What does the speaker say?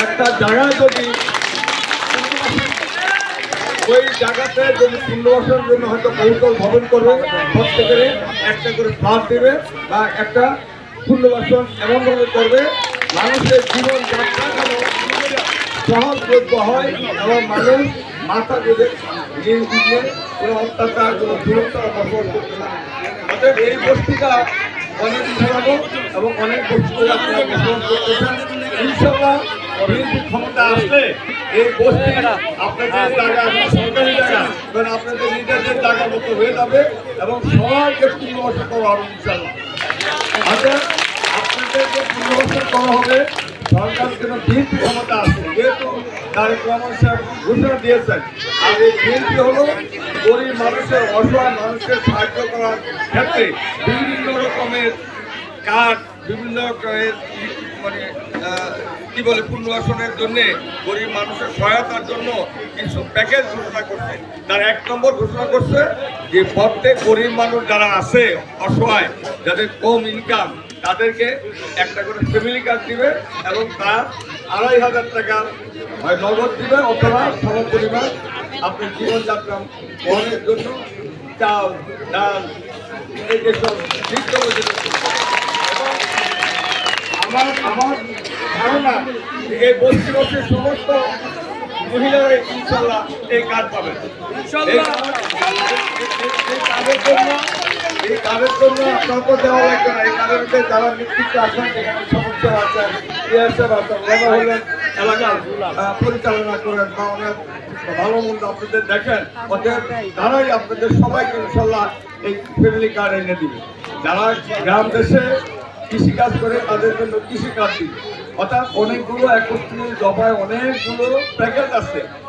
একটা জায়গায় যদি ওই জায়গাতে যদি পুনর্বাসনের জন্য হয়তো বহুতল ভবন করবে, প্রত্যেকের একটা করে ফ্ল্যাট দেবে বা একটা পুনর্বাসন এমনভাবে করবে মানুষের জীবন যাত্রা সহজযোগ্য হয় এবং মানুষ মাথা বেঁধে নিয়ে কোনো অত্যাচার কোনো দূরত্ব বসবাস করতে পারে। অতএব এই বস্তিটা অনেক পুরানো এবং অনেক বস্তিতে আপনারা বসবাস করতেছেন। ইনশাআল্লাহ বিএনপি ক্ষমতা আসলে এই বস্তি আপনাদের জায়গা সরকারি জায়গা কারণ আপনাদের নিজেদের জায়গা মতো হয়ে যাবে এবং সবাইকে পুনর্বাসন করা হবে ইনশাআল্লাহ। অতএব আপনাদেরকে পুনর্বাসন করা হবে সরকার যেন বিএনপি ক্ষমতা আসে, যেহেতু তারেক রহমান সাহেব ঘোষণা দিয়েছেন। আর এই বিএনপি হলো গরিব মানুষের অসহায় মানুষের সাহায্য করার ক্ষেত্রে বিভিন্ন রকমের কার্ড, বিভিন্ন রকমের মানে কি বলে পুনর্বাসনের জন্য গরিব মানুষের সহায়তার জন্য কিছু প্যাকেজ ঘোষণা করছে। তার 1 নম্বর ঘোষণা করছে যে প্রত্যেক গরিব মানুষ যারা আছে অসহায়, যাদের কম ইনকাম, তাদেরকে একটা করে ফ্যামিলি কার্ড দিবে এবং তার 2500 টাকা হয় নগদ দিবে অথবা সম পরিমাণ আপনার জীবনযাত্রা বহনের জন্য চাল ডাল এই যেসব আমার ধারণা এই বস্তির সমস্ত মহিলারা ইনশাল্লাহ এই কার্ড পাবেন। এই কার্ডের জন্য আপনার তো দেওয়া লাগবে না। এই কার্ডের মধ্যে যারা নেতৃত্ব আছেন, এখানে সমস্যা আছেন, ইয়াসের আছেন, ওরা হলেন এলাকার পরিচালনা করেন বা অনেক ভালো মন্দ আপনাদের দেখেন। অতএব তারাই আপনাদের সবাইকে ইনশাল্লাহ এই ফ্যামিলি কার্ড এনে দিবে। যারা গ্রাম দেশে কৃষিকাজ করে তাদের জন্য কৃষি কার্ড দিবে। অর্থাৎ অনেকগুলো 31 দফায় অনেকগুলো প্যাকেজ আছে।